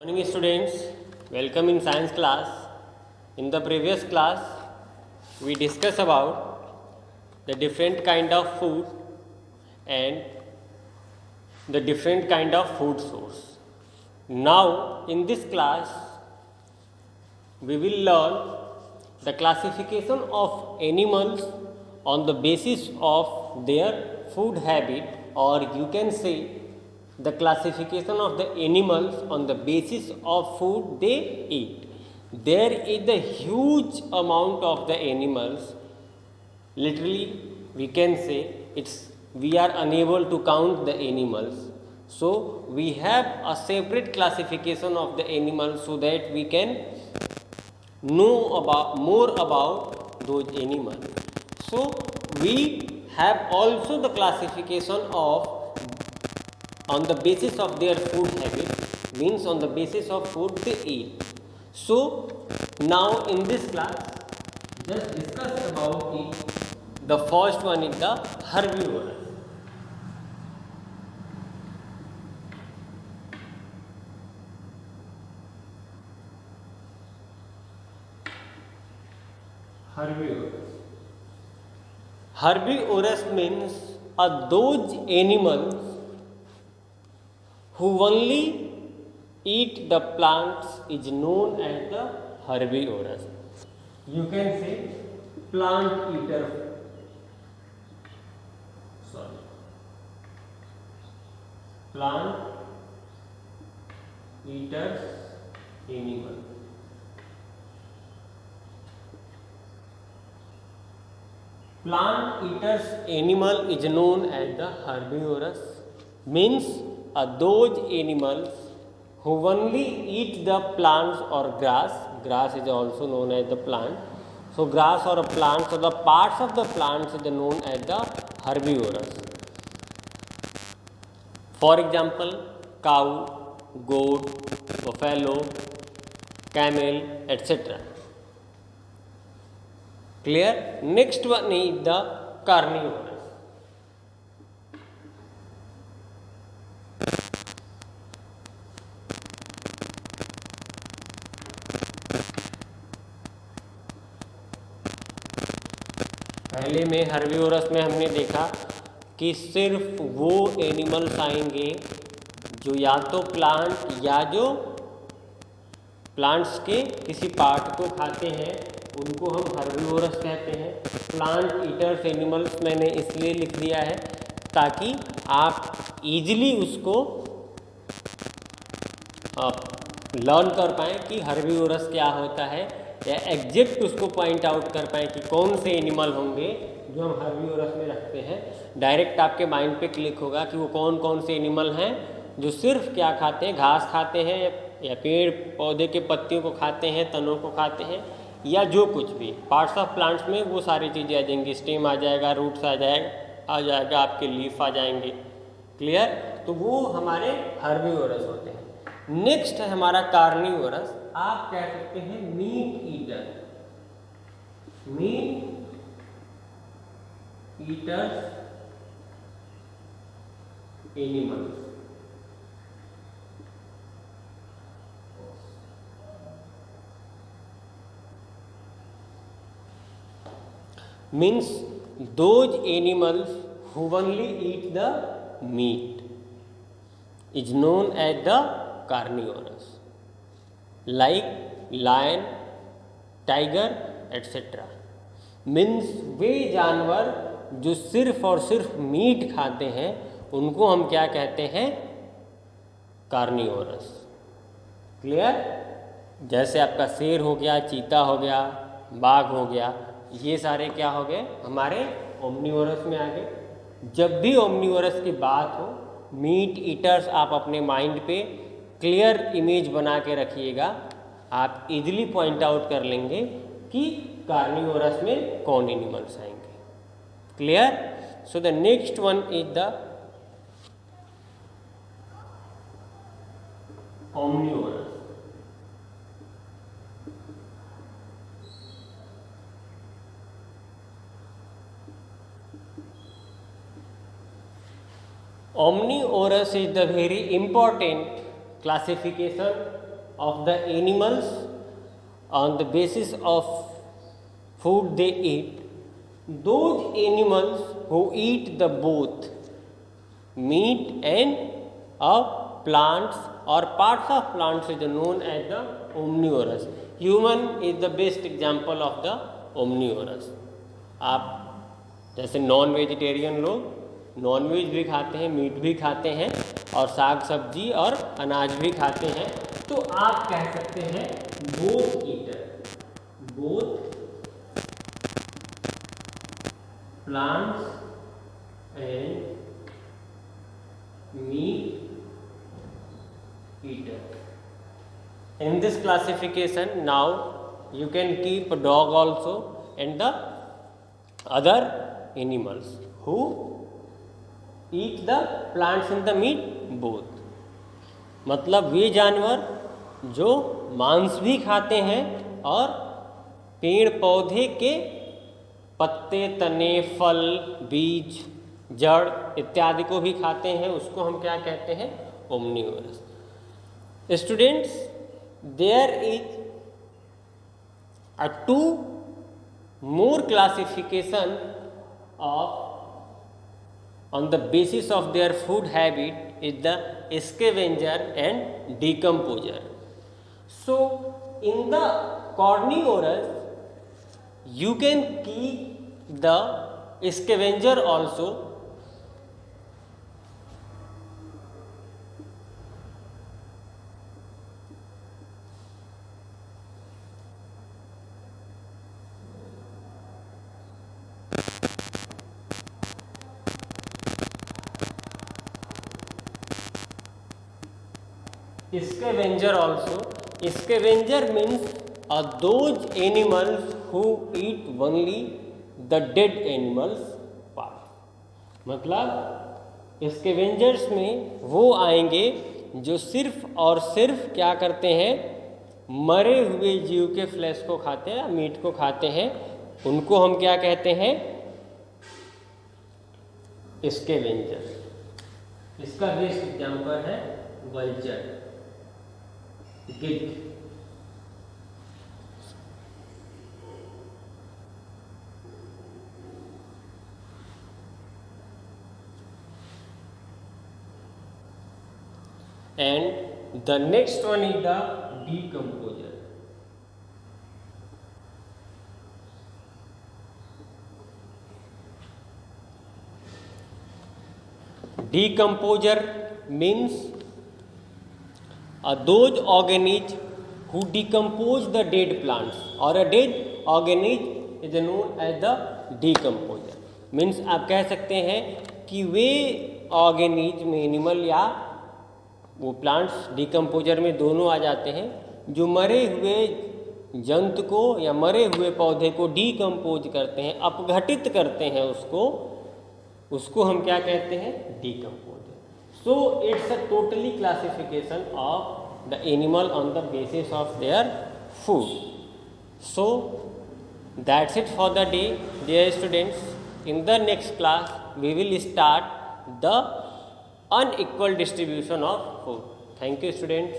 Morning students, welcome in science class. In the previous class, we discussed about the different kind of food and the different kind of food source. Now, in this class, we will learn the classification of animals on the basis of their food habit, or you can say the classification of the animals on the basis of food they eat. There is a huge amount of the animals, literally we can say we are unable to count the animals. So we have a separate classification of the animals so that we can know about more about those animals. So we have also the classification of on the basis of their food habit, means on the basis of food they eat. So now in this class, just discuss about it. The first one is the herbivorous. Herbivorous. Herbivorous means those animals who only eat the plants is known as the herbivorous. You can say plant eater. Sorry. Plant eaters animal. Plant eaters animal is known as the herbivorous, means those animals who only eat the plants or grass. Grass is also known as the plant. So grass or plants or the parts of the plants is known as the herbivorous. For example, cow, goat, buffalo, camel, etc. Clear? Next one is the carnivorous. पहले में herbivores में हमने देखा कि सिर्फ वो animals आएंगे जो या तो प्लांट या जो प्लांट्स के किसी पार्ट को खाते हैं, उनको हम हर्बिवोरस कहते हैं. प्लांट ईटर्स एनिमल्स मैंने इसलिए लिख दिया है ताकि आप इजीली उसको लर्न कर पाएँ कि हर्बिवोरस क्या होता है, या एग्जैक्ट उसको पॉइंट आउट कर पाएँ कि कौन से एनिमल होंगे जो हम हर्बिवोरस में रखते हैं. डायरेक्ट आपके माइंड पे क्लिक होगा कि वो कौन कौन से एनिमल हैं जो सिर्फ क्या खाते हैं, घास खाते हैं या पेड़ पौधे के पत्तियों को खाते हैं, तनों को खाते हैं, या जो कुछ भी पार्ट्स ऑफ प्लांट्स में वो सारी चीज़ें आ जाएंगी. स्टेम आ जाएगा, रूट्स आ जाएगा, आपके लीफ आ जाएंगे. क्लियर? तो वो हमारे हर्बिवोरस होते हैं. नेक्स्ट है हमारा कार्निवोरस. आप कह सकते हैं meat eater. Meat eaters animals. Means those animals who only eat the meat is known as the carnivorous, like lion, tiger, etc. Means वे जानवर जो सिर्फ और सिर्फ मीट खाते हैं उनको हम क्या कहते हैं? कार्निवोरस. क्लियर? जैसे आपका शेर हो गया, चीता हो गया, बाघ हो गया, ये सारे क्या हो गए? हमारे ओमनिवोरस में आ गए. जब भी ओमनिवोरस की बात हो, मीट ईटर्स आप अपने माइंड पे क्लियर इमेज बना के रखिएगा. आप इजीली पॉइंट आउट कर लेंगे कि कार्निवोरस में कौन एनिमल्स आएंगे. Clear? So the next one is the omnivorous. Omnivorous is the very important classification of the animals on the basis of food they eat, those animals who eat the both meat and plants or parts of plants is known as the omnivorous. Human is the best example of the omnivorous. आप जैसे non vegetarian लोग non veg भी खाते हैं, meet भी खाते हैं और साग सब्जी और अनाज भी खाते हैं, तो आप कह सकते हैं both eater, both plants and meat eater. In this classification, now you can keep a dog also and the other animals who eat the plants and the meat both. मतलब वे जानवर जो मांस भी खाते हैं और पेड़ पौधे के पत्ते, तने, फल, बीज, जड़ इत्यादि को भी खाते हैं, उसको हम क्या कहते हैं? Omnivorous. Students, there is two more classification of on the basis of their food habit is the scavenger and decomposer. So in the carnivorous you can keep the scavenger also. Scavenger also. Scavenger means those animals who eat only the dead animals part. मतलब scavengers में वो आएंगे जो सिर्फ और सिर्फ क्या करते हैं? मरे हुए जीव के फ्लैश को खाते हैं, मीट को खाते हैं, उनको हम क्या कहते हैं? स्केवेंजर. इसका बेस्ट एग्जाम्पल है वल्चर, गिद्ध. And the next one is the decomposer. Decomposer means those organisms who decompose the dead plants, or a dead organism is known as the decomposer. Means आप कह सकते हैं कि वे ऑर्गेनिज्म, एनिमल या वो plants decomposer में दोनों आ जाते हैं, जो मरे हुए जंतु को या मरे हुए पौधे को डिकम्पोज करते हैं, अपघटित करते हैं, उसको हम क्या कहते हैं? Decomposer. So it's a totally classification of the animal on the basis of their food. So that's it for the day dear students. In the next class we will start the unequal distribution of food. Thank you students.